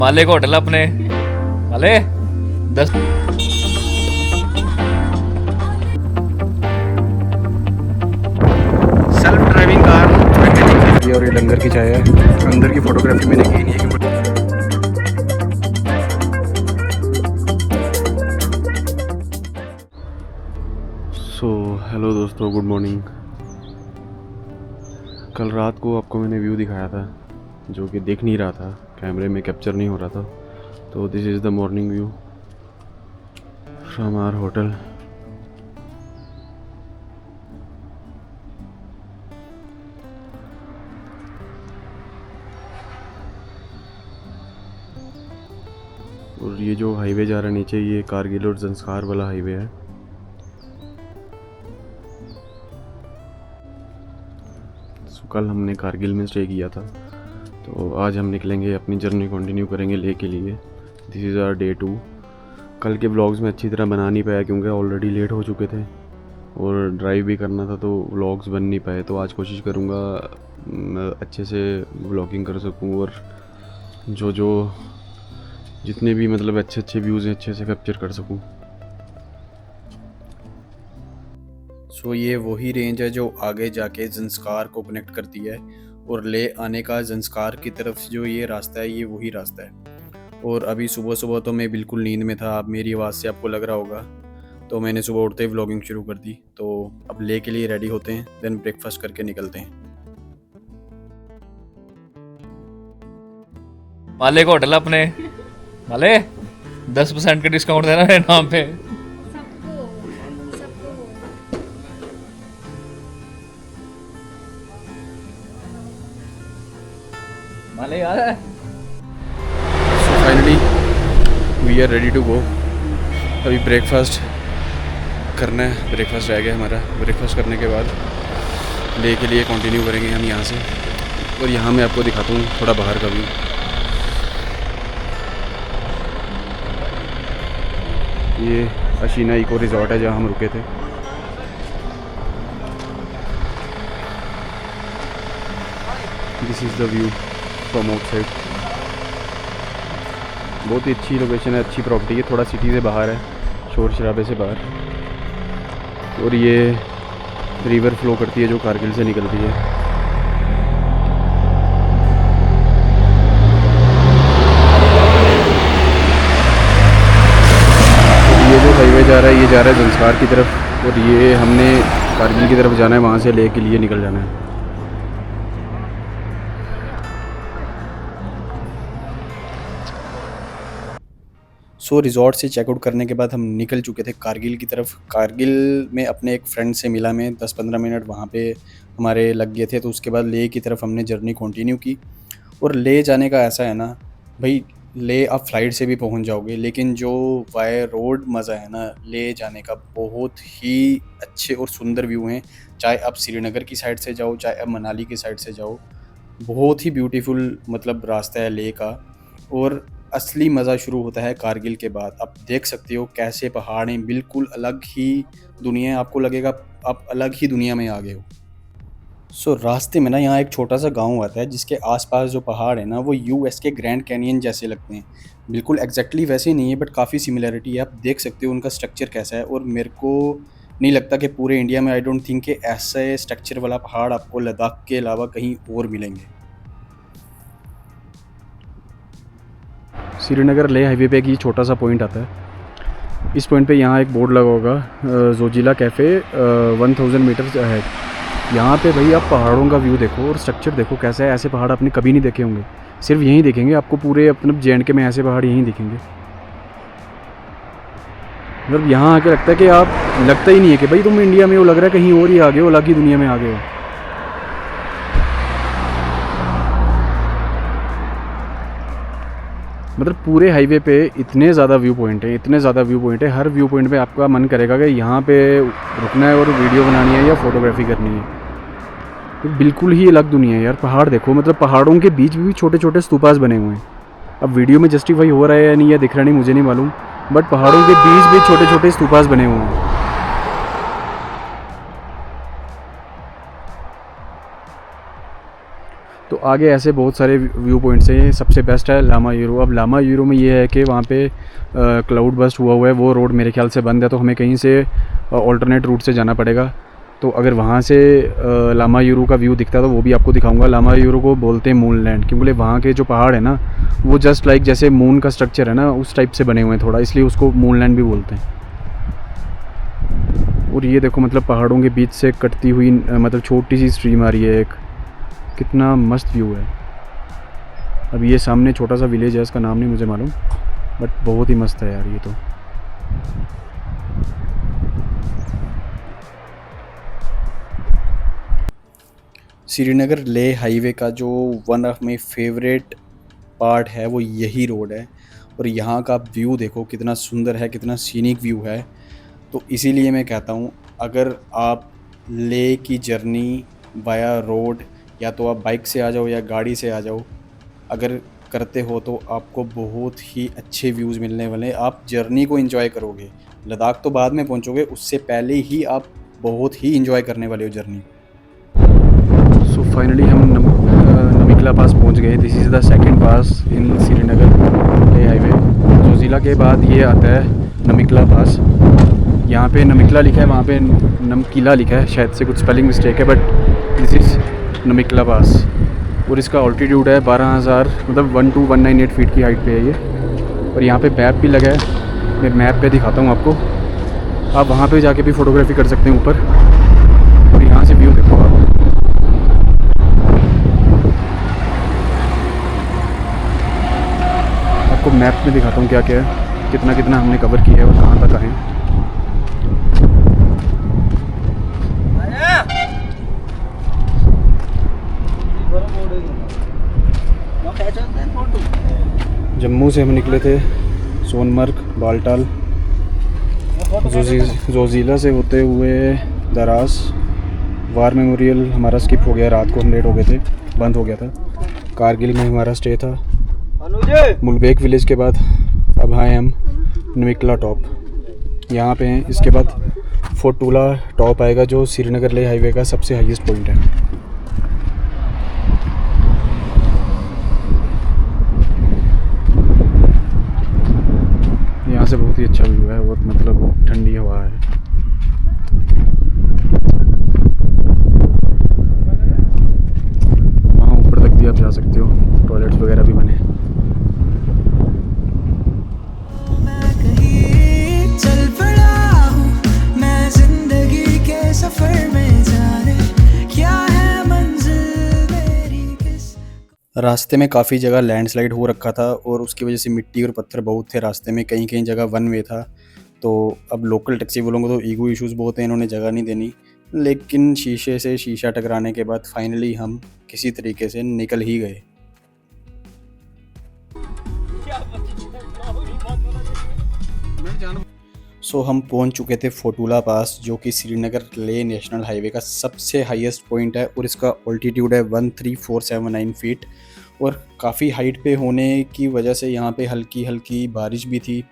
माले को होटल अपने माले 10 self driving car ये और ये लंगर की चाय है। अंदर की फोटोग्राफी मैंने की नहीं है कि हेलो दोस्तों, गुड मॉर्निंग। कल रात को आपको मैंने व्यू दिखाया था जो कि दिख नहीं रहा था, कैमरे में कैप्चर नहीं हो रहा था। तो this is the morning view from our hotel. और ये जो हाईवे जा रहा है नीचे, ये कारगिल और ज़ंस्कार वाला हाईवे है। कल हमने कारगिल में स्टे किया था, तो आज हम निकलेंगे, अपनी जर्नी कंटिन्यू करेंगे ले के लिए। This is our day 2। कल के व्लॉग्स में अच्छी तरह बना नहीं पाया क्योंकि ऑलरेडी लेट हो चुके थे और ड्राइव भी करना था, तो व्लॉग्स बन नहीं पाए। तो आज कोशिश करूँगा अच्छे से व्लॉगिंग कर सकूँ और जितने भी मतलब अच्छे व्यूज़ हैं अच्छे से कैप्चर कर सकूँ। सो ये वही रेंज है जो आगे जाके ज़ंस्कार को कनेक्ट करती है, और ले आने का ज़ंस्कार की तरफ जो ये रास्ता है, ये वही रास्ता है। और अभी सुबह सुबह तो मैं बिल्कुल नींद में था, अब मेरी आवाज़ से आपको लग रहा होगा, तो मैंने सुबह उठते ही व्लॉगिंग शुरू कर दी। तो अब ले के लिए रेडी होते हैं, देन ब्रेकफास्ट करके निकलते हैं। माले को होटल अपने माले 10% का डिस्काउंट देना मेरे नाम पे। माले यार so finally we are ready to go. अभी ब्रेकफास्ट करना है, ब्रेकफास्ट रह गया हमारा। ब्रेकफास्ट करने के बाद ले के लिए कंटिन्यू करेंगे हम यहाँ से। और यहाँ मैं आपको दिखाता हूँ थोड़ा बाहर का व्यू। ये अशीना इको रिजॉर्ट है जहाँ हम रुके थे। This is the view from outside. बहुत ही अच्छी लोकेशन है, अच्छी प्रॉपर्टी है, थोड़ा सिटी से बाहर है, शोर शराबे से बाहर। और ये रिवर फ्लो करती है जो कारगिल से निकलती है। ये जो हाईवे जा रहा है, ये जा रहा है ज़ंस्कार की तरफ, और ये हमने कारगिल की तरफ जाना है, वहाँ से ले के लिए निकल जाना है। सो रिज़ॉर्ट से चेकआउट करने के बाद हम निकल चुके थे कारगिल की तरफ। कारगिल में अपने एक फ्रेंड से मिला मैं, 10-15 मिनट वहाँ पे हमारे लग गए थे। तो उसके बाद ले की तरफ हमने जर्नी कंटिन्यू की। और ले जाने का ऐसा है ना भाई, ले आप फ्लाइट से भी पहुँच जाओगे, लेकिन जो वाई रोड मज़ा है ना ले जाने का, बहुत ही अच्छे और सुंदर व्यू हैं। चाहे आप श्रीनगर की साइड से जाओ, चाहे आप मनाली की साइड से जाओ, बहुत ही ब्यूटीफुल मतलब रास्ता है ले का। और असली मज़ा शुरू होता है कारगिल के बाद। आप देख सकते हो कैसे पहाड़ हैं, बिल्कुल अलग ही दुनिया है, आपको लगेगा आप अलग ही दुनिया में आ गए हो। सो रास्ते में ना यहाँ एक छोटा सा गांव आता है जिसके आसपास जो पहाड़ है ना, वो यूएस के ग्रैंड कैनियन जैसे लगते हैं। बिल्कुल एग्जैक्टली वैसे ही नहीं है, बट काफ़ी सिमिलरिटी है। आप देख सकते हो उनका स्ट्रक्चर कैसा है। और मेरे को नहीं लगता कि पूरे इंडिया में, आई डोंट थिंक कि ऐसे स्ट्रक्चर वाला पहाड़ आपको लद्दाख के अलावा कहीं और मिलेंगे। श्रीनगर ले हाईवे पे एक ये छोटा सा पॉइंट आता है। इस पॉइंट पे यहाँ एक बोर्ड लगा होगा, जोजिला कैफ़े 1000 मीटर है। यहाँ पे भाई आप पहाड़ों का व्यू देखो और स्ट्रक्चर देखो कैसा है। ऐसे पहाड़ आपने कभी नहीं देखे होंगे, सिर्फ यहीं दिखेंगे आपको, पूरे अपने जे&के में ऐसे पहाड़ यहीं दिखेंगे। मतलब यहाँ आके लगता है कि आप, लगता ही नहीं है कि भाई तुम इंडिया में हो, लग रहा है कहीं और ही आ गए हो, अलग ही दुनिया में आ गए हो। मतलब पूरे हाईवे पे इतने ज़्यादा व्यू पॉइंट हैं, इतने ज़्यादा व्यू पॉइंट है। हर व्यू पॉइंट पे आपका मन करेगा कि यहाँ पे रुकना है और वीडियो बनानी है या फोटोग्राफी करनी है। तो बिल्कुल ही अलग दुनिया है यार। पहाड़ देखो, मतलब पहाड़ों के बीच भी छोटे छोटे स्तूपास बने हुए हैं। अब वीडियो में जस्टिफाई हो रहा है या नहीं, या दिख रहा नहीं, मुझे नहीं मालूम, बट पहाड़ों के बीच भी छोटे छोटे स्तूपास बने हुए हैं। तो आगे ऐसे बहुत सारे व्यू पॉइंट्स हैं। ये सबसे बेस्ट है लामा यूरो। अब लामा यूरो में ये है कि वहाँ पे क्लाउड बस्ट हुआ है, वो रोड मेरे ख्याल से बंद है, तो हमें कहीं से ऑल्टरनेट रूट से जाना पड़ेगा। तो अगर वहाँ से लामा यूरो का व्यू दिखता है तो वो भी आपको दिखाऊंगा। लामा यूरो को बोलते हैं मून लैंड, क्योंकि वहाँ के जो पहाड़ है ना वो जस्ट लाइक जैसे मून का स्ट्रक्चर है ना उस टाइप से बने हुए हैं थोड़ा, इसलिए उसको मून लैंड भी बोलते हैं। और ये देखो मतलब पहाड़ों के बीच से कटती हुई मतलब छोटी सी स्ट्रीम आ रही है एक, कितना मस्त व्यू है। अब ये सामने छोटा सा विलेज है, इसका नाम नहीं मुझे मालूम, बट बहुत ही मस्त है यार ये तो। श्रीनगर ले हाईवे का जो one of my favourite part है वो यही रोड है। और यहाँ का व्यू देखो कितना सुंदर है, कितना सीनिक व्यू है। तो इसीलिए मैं कहता हूँ अगर आप ले की जर्नी बाया रोड या तो आप बाइक से आ जाओ या गाड़ी से आ जाओ, अगर करते हो तो आपको बहुत ही अच्छे व्यूज़ मिलने वाले हैं। आप जर्नी को एंजॉय करोगे। लद्दाख तो बाद में पहुँचोगे, उससे पहले ही आप बहुत ही एंजॉय करने वाले हो जर्नी। सो फाइनली हम नमिकला पास पहुंच गए। This is the second pass in Srinagar Leh highway. Zoji La के बाद ये आता है नमिकला पास। यहाँ पे नमिकला लिखा है, वहाँ पे नमकीला लिखा है, शायद से कुछ स्पेलिंग मिस्टेक है, बट दिस इज़ नमिकला पास। और इसका ऑल्टीट्यूड है 12,000 मतलब 12198 फीट की हाइट पे है ये। और यहाँ पे मैप भी लगा है, मैं मैप पे दिखाता हूँ आपको। आप वहाँ पे जाके भी फ़ोटोग्राफी कर सकते हैं ऊपर। और यहाँ से व्यू देखो आप। आपको मैप में दिखाता हूँ क्या क्या है, कितना कितना हमने कवर किया है और कहाँ तक आए हैं। जम्मू से हम निकले थे सोनमर्ग, बालटाल, जोजिला से होते हुए दरास। वार मेमोरियल हमारा स्किप हो गया, रात को हम लेट हो गए थे, बंद हो गया था। कारगिल में हमारा स्टे था। मुलबेक विलेज के बाद अब आए हम नमिकला टॉप, यहाँ पे हैं। इसके बाद फोटूला टॉप आएगा जो श्रीनगर ले हाईवे का सबसे हाईएस्ट पॉइंट है। यहाँ से बहुत ही अच्छा व्यू है और मतलब ठंडी हवा है। वहाँ ऊपर तक भी आप जा सकते हो, टॉयलेट्स वगैरह भी बने। चल पड़ा हूँ मैं जिंदगी के सफर में, जाने क्या है मंजिल मेरी किस। रास्ते में काफ़ी जगह लैंडस्लाइड हो रखा था और उसकी वजह से मिट्टी और पत्थर बहुत थे रास्ते में, कहीं कहीं जगह वन वे था। तो अब लोकल टैक्सी वालों को तो ईगो इश्यूज़ बहुत हैं, इन्होंने जगह नहीं देनी। लेकिन शीशे से शीशा टकराने के बाद फाइनली हम किसी तरीके से निकल ही गए। सो हम पहुंच चुके थे फोटूला पास, जो कि श्रीनगर ले नेशनल हाईवे का सबसे हाईएस्ट पॉइंट है और इसका ऑल्टीट्यूड है 13479 फीट। और काफ़ी हाइट पे होने की वजह से यहाँ पे हल्की हल्की बारिश भी थी।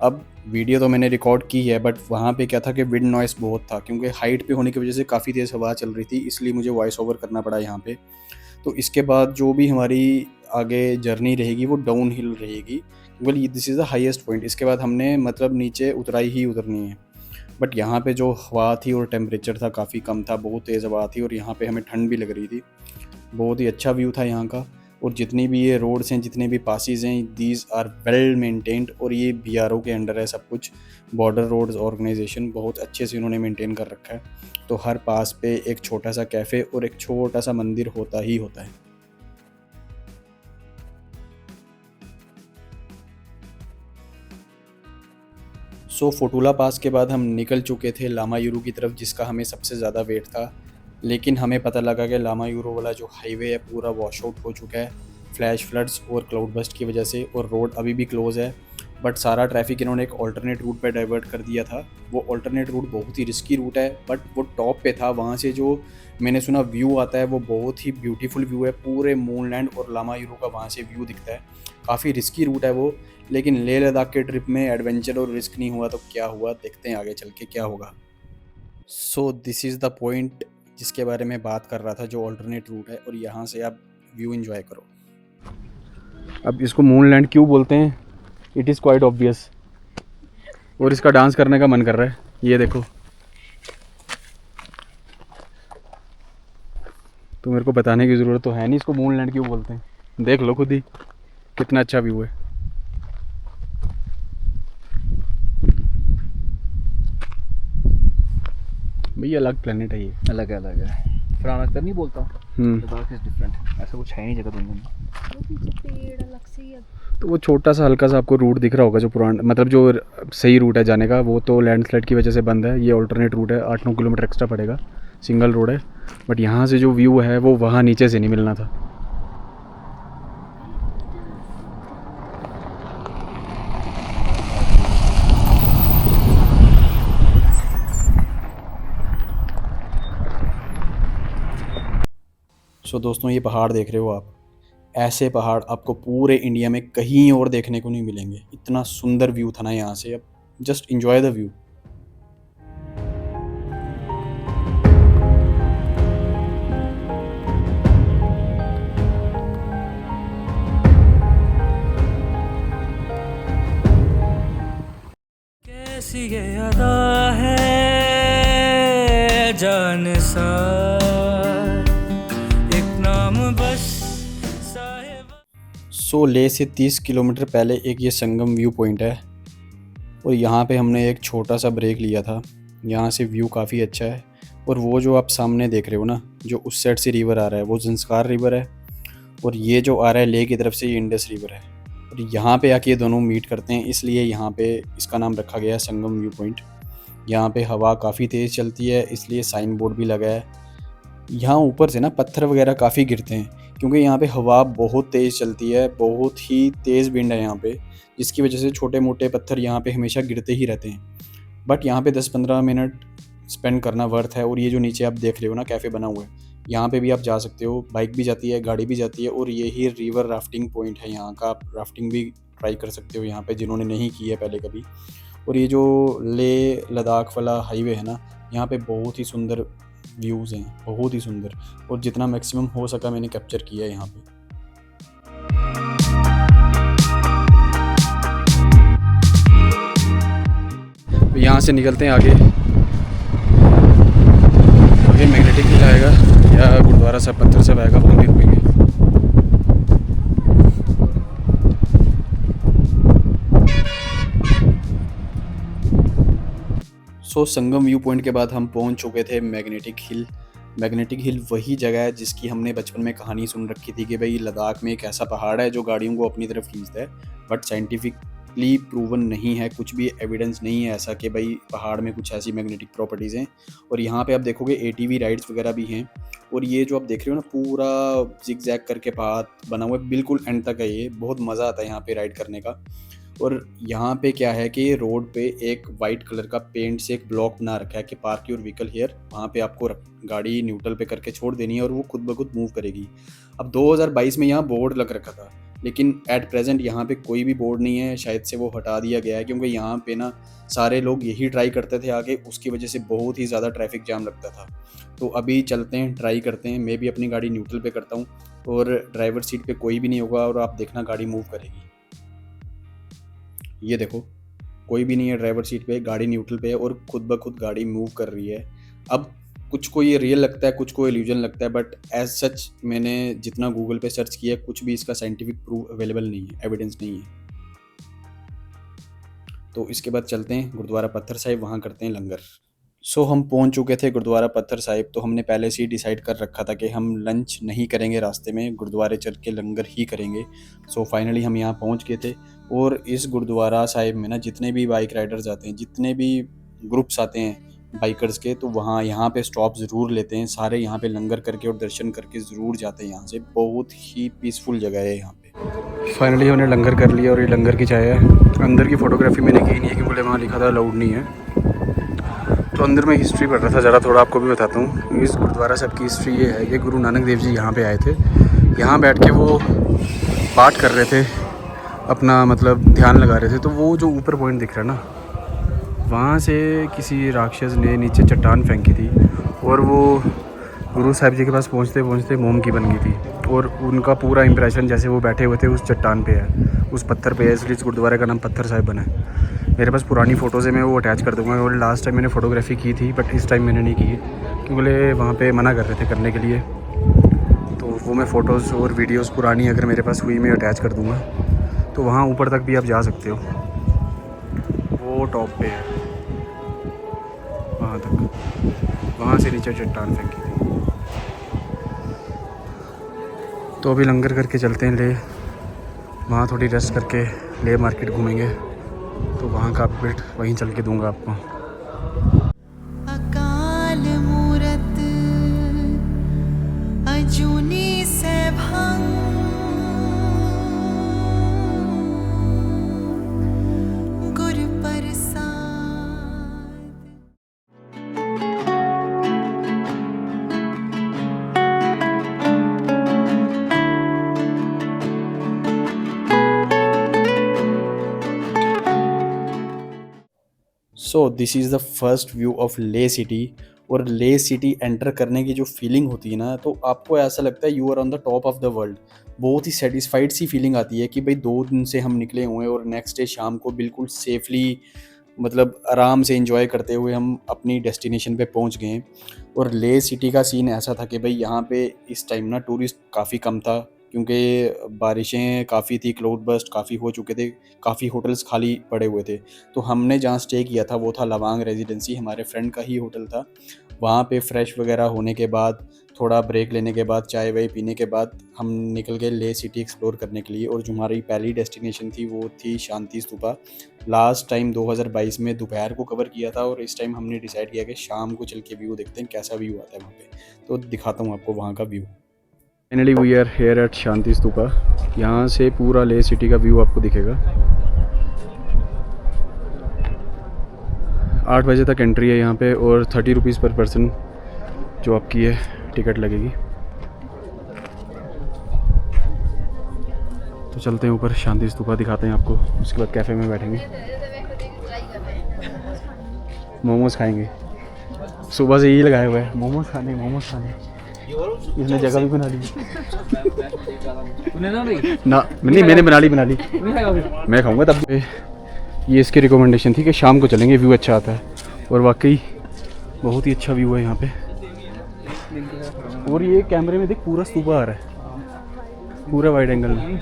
अब वीडियो तो मैंने रिकॉर्ड की है, बट वहाँ पे क्या था कि विंड नॉइस बहुत था, क्योंकि हाइट पे होने की वजह से काफ़ी तेज़ हवा चल रही थी, इसलिए मुझे वॉइस ओवर करना पड़ा यहाँ पे। तो इसके बाद जो भी हमारी आगे जर्नी रहेगी वो डाउन हिल रहेगी, क्योंकि this is the highest point. इसके बाद हमने मतलब नीचे उतराई ही उतरनी है। बट यहाँ पे जो हवा थी और टेम्परेचर था काफ़ी कम था, बहुत तेज़ हवा थी और यहाँ पे हमें ठंड भी लग रही थी। बहुत ही अच्छा व्यू था यहाँ का। और जितनी भी ये रोड्स हैं, जितने भी पासिस हैं, दीज आर वेल मेंटेन्ड। और ये BRO के अंडर है सब कुछ, बॉर्डर रोड्स ऑर्गेनाइजेशन, बहुत अच्छे से इन्होंने मेंटेन कर रखा है। तो हर पास पे एक छोटा सा कैफ़े और एक छोटा सा मंदिर होता ही होता है। सो फोटूला पास के बाद हम निकल चुके थे लामा यूरू की तरफ, जिसका हमें सबसे ज़्यादा वेट था। लेकिन हमें पता लगा कि लामा यूरो वाला जो हाईवे है पूरा वॉश आउट हो चुका है फ्लैश फ्लड्स और क्लाउड बस्ट की वजह से, और रोड अभी भी क्लोज़ है। बट सारा ट्रैफिक इन्होंने एक ऑल्टरनेट रूट पे डाइवर्ट कर दिया था। वो ऑल्टरनेट रूट बहुत ही रिस्की रूट है, बट वो टॉप पे था। वहाँ से जो मैंने सुना व्यू आता है वो बहुत ही ब्यूटीफुल व्यू है, पूरे मूनलैंड और लामा यूरो का वहाँ से व्यू दिखता है। काफ़ी रिस्की रूट है वो, लेकिन लेह लद्दाख के ट्रिप में एडवेंचर और रिस्क नहीं हुआ तो क्या हुआ, देखते हैं आगे चल के क्या होगा। सो दिस इज़ द पॉइंट जिसके बारे में बात कर रहा था, जो ऑल्टरनेट रूट है। और यहाँ से आप व्यू एंजॉय करो। अब इसको मून लैंड क्यों बोलते हैं, इट इज़ क्वाइट ऑब्वियस, और इसका डांस करने का मन कर रहा है। ये देखो, तो मेरे को बताने की ज़रूरत तो है नहीं इसको मून लैंड क्यों बोलते हैं, देख लो खुद ही कितना अच्छा व्यू है। भैया अलग प्लेनेट है ये। अलग है। फरहान अख्तर नहीं बोलता, लद्दाख इज डिफरेंट, ऐसा कुछ है नहीं जगह दुनिया में। वो पीछे पेड़ अलग से ही है। तो वो छोटा सा हल्का सा आपको रूट दिख रहा होगा जो पुराना, मतलब जो सही रूट है जाने का, वो तो लैंडस्लाइड की वजह से बंद है। ये ऑल्टरनेट रूट है, 8-9 किलोमीटर एक्स्ट्रा पड़ेगा, सिंगल रोड है। बट यहाँ से जो व्यू है वो वहाँ नीचे से नहीं मिलना था। सो दोस्तों, ये पहाड़ देख रहे हो आप, ऐसे पहाड़ आपको पूरे इंडिया में कहीं और देखने को नहीं मिलेंगे। इतना सुंदर व्यू था ना यहाँ से। अब जस्ट एंजॉय द व्यू। कैसी ये अदा है जान सार, एक नाम बस साहिब। सो ले से 30 किलोमीटर पहले एक ये संगम व्यू पॉइंट है, और यहाँ पे हमने एक छोटा सा ब्रेक लिया था। यहाँ से व्यू काफ़ी अच्छा है, और वो जो आप सामने देख रहे हो ना, जो उस साइड से रिवर आ रहा है वो ज़ंस्कार रिवर है, और ये जो आ रहा है ले की तरफ से ये इंडस रिवर है। और यहाँ पे आके ये दोनों मीट करते हैं, इसलिए यहाँ पे इसका नाम रखा गया है संगम व्यू पॉइंट। यहाँ पे हवा काफ़ी तेज़ चलती है, इसलिए साइन बोर्ड भी लगा है। यहाँ ऊपर से ना पत्थर वगैरह काफ़ी गिरते हैं, क्योंकि यहाँ पे हवा बहुत तेज़ चलती है, बहुत ही तेज़ विंड है यहाँ पे, जिसकी वजह से छोटे मोटे पत्थर यहाँ पे हमेशा गिरते ही रहते हैं। बट यहाँ पे 10-15 मिनट स्पेंड करना वर्थ है। और ये जो नीचे आप देख रहे हो ना कैफ़े बना हुआ है, यहाँ पे भी आप जा सकते हो, बाइक भी जाती है, गाड़ी भी जाती है, और यही रिवर राफ्टिंग पॉइंट है यहाँ का। आप राफ्टिंग भी ट्राई कर सकते हो यहाँ पे, जिन्होंने नहीं की है पहले कभी। और ये जो ले लद्दाख वाला हाईवे है ना, यहाँ पे बहुत ही सुंदर व्यूज़ हैं, बहुत ही सुंदर, और जितना मैक्सिमम हो सका मैंने कैप्चर किया है यहाँ पे। तो यहाँ से निकलते हैं आगे मैग्नेटिक हिल आएगा या गुरुद्वारा साहब पत्थर साहब आएगा, वहाँ भी रुकेंगे। सो संगम व्यू पॉइंट के बाद हम पहुँच चुके थे मैग्नेटिक हिल। मैग्नेटिक हिल वही जगह है जिसकी हमने बचपन में कहानी सुन रखी थी कि भाई लद्दाख में एक ऐसा पहाड़ है जो गाड़ियों को अपनी तरफ खींचता है, बट साइंटिफिकली प्रूवन नहीं है, कुछ भी एविडेंस नहीं है ऐसा कि भाई पहाड़ में कुछ ऐसी मैग्नेटिक प्रॉपर्टीज़ हैं। और यहाँ पे आप देखोगे ATV राइड्स वगैरह भी हैं। और ये जो आप देख रहे हो ना पूरा जिग जैग करके पाथ बना हुआ है, बिल्कुल एंड तक है ये, बहुत मज़ा आता है यहाँ पे राइड करने का। और यहाँ पे क्या है कि रोड पे एक वाइट कलर का पेंट से एक ब्लॉक बना रखा है कि पार्क योर व्हीकल हियर। वहाँ पे आपको गाड़ी न्यूट्रल पे करके छोड़ देनी है और वो खुद ब खुद मूव करेगी। अब 2022 में यहाँ बोर्ड लग रखा था, लेकिन एट प्रेजेंट यहाँ पे कोई भी बोर्ड नहीं है, शायद से वो हटा दिया गया है, क्योंकि यहाँ पे ना सारे लोग यही ट्राई करते थे आगे, उसकी वजह से बहुत ही ज़्यादा ट्रैफिक जाम लगता था। तो अभी चलते हैं, ट्राई करते हैं। मैं भी अपनी गाड़ी न्यूट्रल पे करता हूँ और ड्राइवर सीट पे कोई भी नहीं होगा, और आप देखना गाड़ी मूव करेगी। ये देखो कोई भी नहीं है ड्राइवर सीट पे, गाड़ी न्यूट्रल पे है और खुद ब खुद गाड़ी मूव कर रही है। अब कुछ को ये रियल लगता है, कुछ को इल्यूजन लगता है, बट एज सच मैंने जितना गूगल पे सर्च किया कुछ भी इसका साइंटिफिक प्रूफ अवेलेबल नहीं है, एविडेंस नहीं है। तो इसके बाद चलते हैं गुरुद्वारा पत्थर साहिब, वहाँ करते हैं लंगर। सो हम पहुँच चुके थे गुरुद्वारा पत्थर साहिब। तो हमने पहले से ही डिसाइड कर रखा था कि हम लंच नहीं करेंगे रास्ते में, गुरुद्वारे चल के लंगर ही करेंगे। सो फाइनली हम यहाँ पहुँच गए थे। और इस गुरुद्वारा साहिब में ना जितने भी बाइक राइडर्स आते हैं, जितने भी ग्रुप्स आते हैं बाइकर्स के, तो वहाँ यहाँ पे स्टॉप ज़रूर लेते हैं। सारे यहाँ पे लंगर करके और दर्शन करके ज़रूर जाते हैं यहाँ से। बहुत ही पीसफुल जगह है यहाँ पे। फाइनली हमने लंगर कर लिया और ये लंगर की चाय है। अंदर की फ़ोटोग्राफी मैंने की नहीं है क्योंकि वहाँ लिखा था अलाउड नहीं है। तो अंदर में हिस्ट्री पढ़ रहा था, ज़रा थोड़ा आपको भी बताता हूँ। इस गुरुद्वारा साहब की हिस्ट्री ये है कि गुरु नानक देव जी यहाँ पे आए थे, यहाँ बैठ के वो पाठ कर रहे थे, अपना मतलब ध्यान लगा रहे थे। तो वो जो ऊपर पॉइंट दिख रहा है ना, वहाँ से किसी राक्षस ने नीचे चट्टान फेंकी थी और वो गुरु साहिब जी के पास पहुँचते पहुँचते मोम की बन गई थी और उनका पूरा इंप्रेशन जैसे वो बैठे हुए थे उस चट्टान पे है, उस पत्थर पे है, इसलिए इस गुरुद्वारे का नाम पत्थर साहिब बना है। मेरे पास पुरानी फ़ोटोज़ है, मैं वो अटैच कर दूँगा। और लास्ट टाइम मैंने फ़ोटोग्राफी की थी बट इस टाइम मैंने नहीं की क्योंकि बोले वहाँ पे मना कर रहे थे करने के लिए। तो वो मैं फ़ोटोज़ और वीडियोज़ पुरानी अगर मेरे पास हुई मैं अटैच कर दूँगा। तो वहाँ ऊपर तक भी आप जा सकते हो, वो टॉप पे है वहाँ तक, वहाँ से नीचे चट्टान फेंकी थी। तो अभी लंगर करके चलते हैं ले, वहाँ थोड़ी रेस्ट करके ले मार्केट घूमेंगे। तो वहाँ का अपडेट वहीं चल के दूंगा आपको। अकाल मूरत अजूनी सैभं गुर प्रसाद। So this is the first view of Leh city. और ले सिटी एंटर करने की जो फीलिंग होती है ना, तो आपको ऐसा लगता है you are on the top of the world. बहुत ही सेटिस्फाइड सी फीलिंग आती है कि भाई 2 दिन से हम निकले हुए हैं और नेक्स्ट डे शाम को बिल्कुल सेफली, मतलब आराम से एंजॉय करते हुए हम अपनी डेस्टिनेशन पे पहुंच गए। और ले सिटी का सीन ऐसा था कि भाई यहाँ पे इस टाइम ना टूरिस्ट काफ़ी कम था क्योंकि बारिशें काफ़ी थी, क्लाउड बर्स्ट काफ़ी हो चुके थे, काफ़ी होटल्स खाली पड़े हुए थे। तो हमने जहाँ स्टे किया था वो था लवांग रेजिडेंसी, हमारे फ्रेंड का ही होटल था। वहाँ पे फ्रेश वगैरह होने के बाद, थोड़ा ब्रेक लेने के बाद, चाय वाय पीने के बाद हम निकल गए ले सिटी एक्सप्लोर करने के लिए। और जो हमारी पहली डेस्टिनेशन थी वो थी शांति स्तूपा। लास्ट टाइम 2022 में दोपहर को कवर किया था और इस टाइम हमने डिसाइड किया कि शाम को चल के व्यू देखते हैं कैसा व्यू आता है वहाँ पे। तो दिखाता हूँ आपको वहाँ का view. Finally we are here at Shanti Stupa. यहाँ से पूरा ले सिटी का व्यू आपको दिखेगा। 8 बजे तक एंट्री है यहाँ पे और 30 रुपीज़ पर पर्सन जो आपकी है टिकट लगेगी। तो चलते हैं ऊपर, शांति स्तूपा दिखाते हैं आपको, उसके बाद कैफ़े में बैठेंगे, मोमोज़ खाएंगे। सुबह से यही लगाए हुए हैं, मोमोज़ खाने मोमोज़ खाने। इसने जगह भी बना ली तूने ना भाई ना, नहीं मैंने बना ली मैं खाऊंगा तब। ये इसकी रिकमेंडेशन थी कि शाम को चलेंगे, व्यू अच्छा आता है। और वाकई बहुत ही अच्छा व्यू है यहाँ पे। और ये कैमरे में देख पूरा स्तूपा आ रहा है पूरा वाइड एंगल में।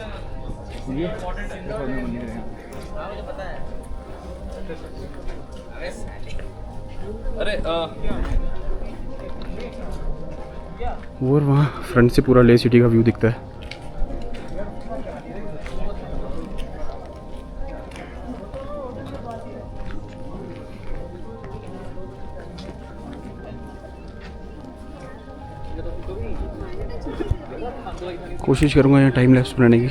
अरे और वहाँ फ्रंट से पूरा ले सिटी का व्यू दिखता है। कोशिश करूँगा यहाँ टाइम लैप्स बनाने की।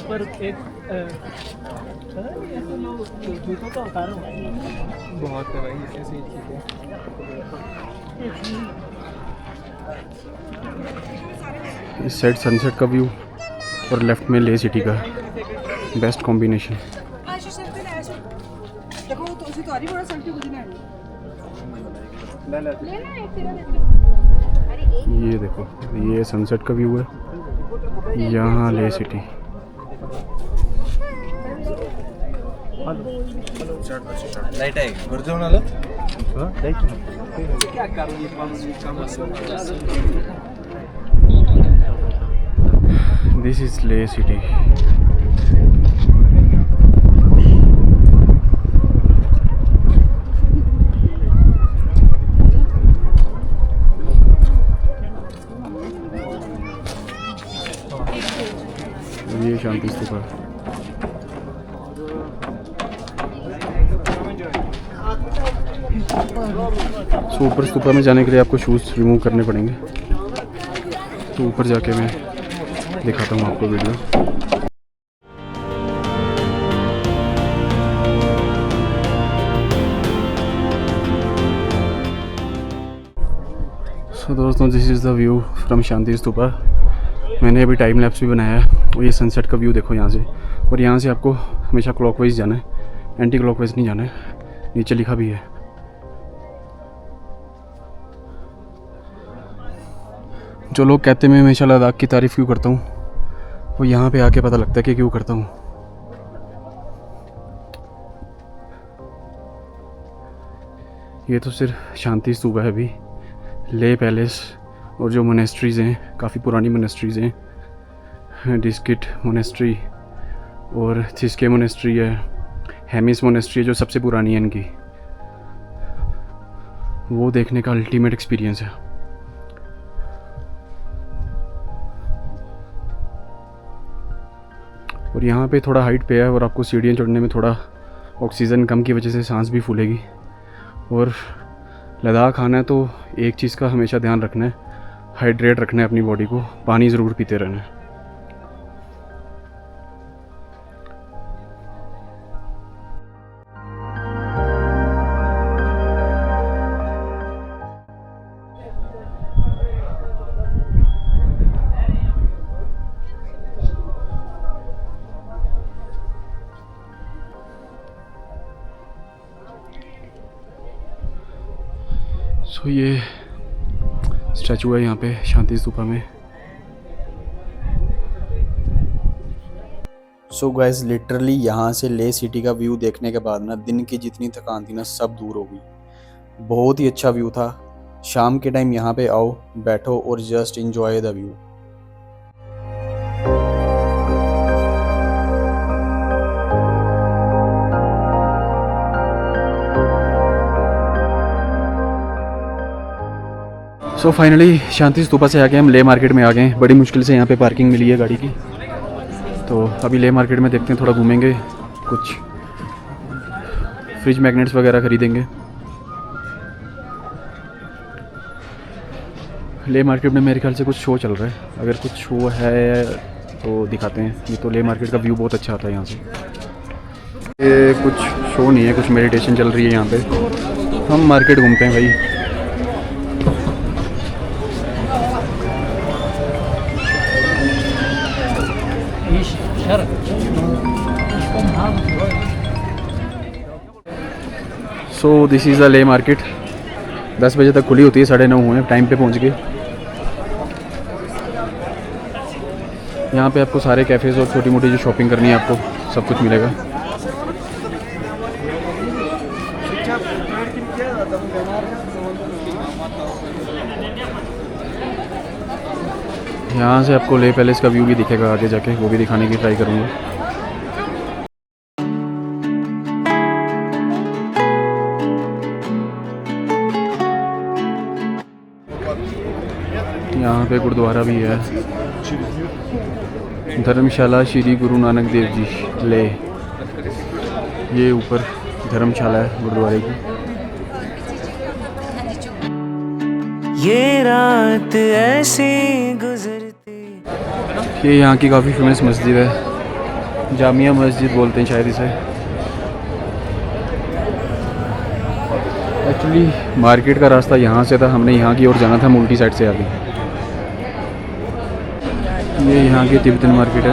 पर एक जूतों का उतारो बहुत है भाई, ऐसे इस साइड सनसेट का व्यू और लेफ्ट में ले सिटी का बेस्ट कॉम्बिनेशन। ये देखो, ये सनसेट का व्यू है, यहाँ ले सिटी। लाइट आहे गरजेऊन आलं क्या करूँ ये दिस इज ले सिटी। ये शांति स्तूपा। सो ऊपर स्तूपा में जाने के लिए आपको शूज़ रिमूव करने पड़ेंगे। तो ऊपर जाके मैं दिखाता हूँ आपको वीडियो। दोस्तों this is the view from Shanti Stupa. मैंने अभी टाइम लैप्स भी बनाया है और ये सनसेट का व्यू देखो यहाँ से। और यहाँ से आपको हमेशा क्लॉकवाइज जाना है, एंटी क्लॉकवाइज नहीं जाना है, नीचे लिखा भी है। जो लोग कहते हैं मैं हमेशा लद्दाख की तारीफ़ क्यों करता हूँ, वो यहाँ पे आके पता लगता है कि क्यों करता हूँ। ये तो सिर्फ शांति स्तूपा है अभी। ले पैलेस और जो मोनेस्ट्रीज़ हैं, काफ़ी पुरानी मोनेस्ट्रीज़ हैं, डिस्किट मोनेस्ट्री और थिस्के मोनेस्ट्री है, हेमिस मोनेस्ट्री है जो सबसे पुरानी है इनकी, वो देखने का अल्टीमेट एक्सपीरियंस है। और यहाँ पे थोड़ा हाइट पे है और आपको सीढ़ियाँ चढ़ने में थोड़ा ऑक्सीजन कम की वजह से सांस भी फूलेगी। और लद्दाख आना है तो एक चीज़ का हमेशा ध्यान रखना है, हाइड्रेट रखना है अपनी बॉडी को, पानी ज़रूर पीते रहना है। सो ये स्टैचू है यहाँ पे शांति स्तूपा में। सो गाइस लिटरली यहाँ से ले सिटी का व्यू देखने के बाद ना दिन की जितनी थकान थी ना सब दूर हो गई। बहुत ही अच्छा व्यू था। शाम के टाइम यहाँ पे आओ, बैठो और just enjoy the view. So finally Shanti Stupa से आके हम ले मार्केट में आ गए हैं। बड़ी मुश्किल से यहाँ पे पार्किंग मिली है गाड़ी की। तो अभी ले मार्केट में देखते हैं, थोड़ा घूमेंगे, कुछ फ्रिज मैग्नेट्स वगैरह खरीदेंगे। ले मार्केट में मेरे ख्याल से कुछ शो चल रहा है, अगर कुछ शो है तो दिखाते हैं। ये तो ले मार्केट का व्यू बहुत अच्छा आता है यहाँ से। ये कुछ शो नहीं है, कुछ मेडिटेशन चल रही है यहाँ पे। हम मार्केट घूमते हैं भाई। सो दिस इज़ द ले मार्केट। 10 बजे तक खुली होती है, 9:30 हुए, टाइम पे पहुंच गए। यहाँ पे आपको सारे कैफ़ेज़ और छोटी मोटी जो शॉपिंग करनी है आपको सब कुछ मिलेगा। यहाँ से आपको ले पैलेस का व्यू भी दिखेगा आगे जाके, वो भी दिखाने की ट्राई करूँगा। यहाँ पे गुरुद्वारा भी है, धर्मशाला श्री गुरु नानक देव जी ले। ये ऊपर धर्मशाला है गुरुद्वारे की। ये रात ऐसे गुजरती। ये यहाँ की काफ़ी फेमस मस्जिद है, जामिया मस्जिद बोलते हैं शायद इसे। एक्चुअली मार्केट का रास्ता यहाँ से था, हमने यहाँ की ओर जाना था, हम उल्टी साइड से आ गए। ये यहाँ की तिब्बतन मार्केट है,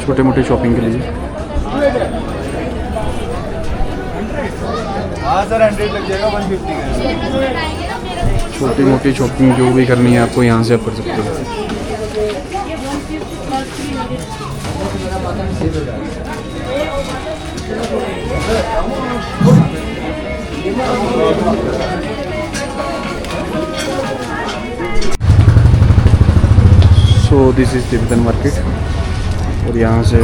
छोटे मोटे शॉपिंग के लिए। छोटी मोटी शॉपिंग जो भी करनी है आपको यहाँ से आप कर सकते हो। सो दिस इज़ तिब्बतन मार्केट। और यहाँ से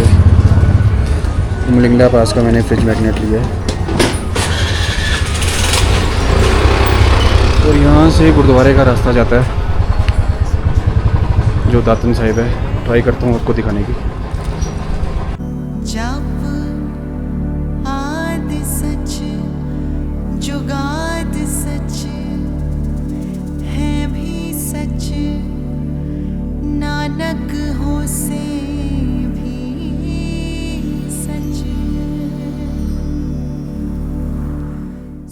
उमलिंगला पास का मैंने फ्रिज मैग्नेट लिया है। और यहाँ से गुरुद्वारे का रास्ता जाता है जो दातन साहिब है। ट्राई करता हूँ आपको दिखाने की। जब आदि सच जुगाद सच है भी सच, नानक हो से भी सच।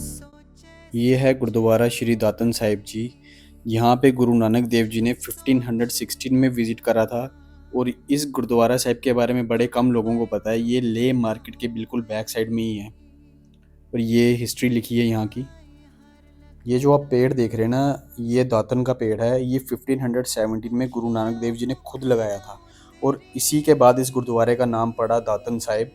सोचे ये है गुरुद्वारा श्री दातन साहिब जी। यहाँ पे गुरु नानक देव जी ने 1516 में विज़िट करा था और इस गुरुद्वारा साहिब के बारे में बड़े कम लोगों को पता है। ये ले मार्केट के बिल्कुल बैक साइड में ही है और ये हिस्ट्री लिखी है यहाँ की। ये जो आप पेड़ देख रहे हैं ना, ये दातन का पेड़ है। ये 1517 में गुरु नानक देव जी ने खुद लगाया था और इसी के बाद इस गुरुद्वारे का नाम पड़ा दातन साहिब।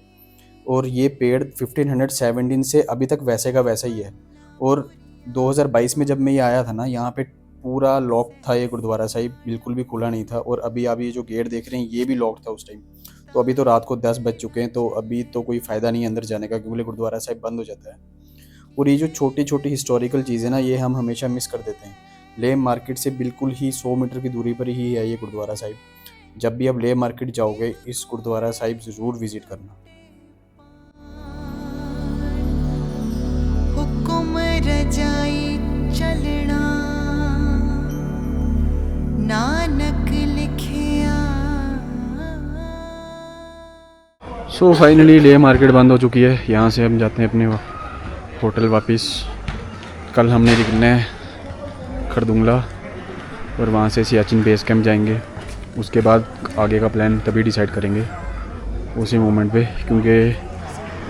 और ये पेड़ 1517 से अभी तक वैसे का वैसा ही है। और 2022 में जब मैं ये आया था ना, यहाँ पे पूरा लॉक था ये गुरुद्वारा साहिब, बिल्कुल भी खुला नहीं था। और अभी आप ये जो गेट देख रहे हैं ये भी लॉक था उस टाइम। तो अभी तो रात को 10 बज चुके हैं, तो अभी तो कोई फ़ायदा नहीं है अंदर जाने का, क्योंकि गुरुद्वारा साहिब बंद हो जाता है। और ये जो छोटी छोटी हिस्टोरिकल चीज़ें ना, ये हम हमेशा मिस कर देते हैं। ले मार्केट से बिल्कुल ही 100 मीटर की दूरी पर ही है ये गुरुद्वारा साहिब। जब भी आप ले मार्केट जाओगे, इस गुरुद्वारा साहिब ज़रूर विज़िट करना। हुक्म रजाई चलना नानक लिखिया। सो फाइनली ले मार्केट बंद हो चुकी है। यहाँ से हम जाते हैं अपने होटल वापस। कल हमने निकलना है खरदुंगला और वहाँ से सियाचिन बेस कैंप जाएंगे। उसके बाद आगे का प्लान तभी डिसाइड करेंगे उसी मोमेंट पे, क्योंकि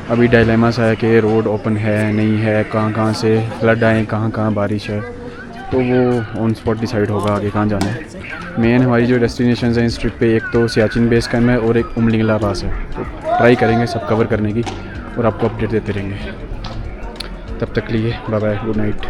अभी डायलेमा सा है कि रोड ओपन है नहीं है, कहाँ से फ्लड आए, कहाँ बारिश है, तो वो ऑन स्पॉट डिसाइड होगा आगे कहाँ जाना है। मेन हमारी जो डेस्टिनेशंस हैं इस ट्रिप पे, एक तो सियाचिन बेस कैंप है और एक उमलिंगला पास है। तो ट्राई करेंगे सब कवर करने की और आपको अपडेट देते रहेंगे। तब तक लिए बाय बाय, गुड नाइट।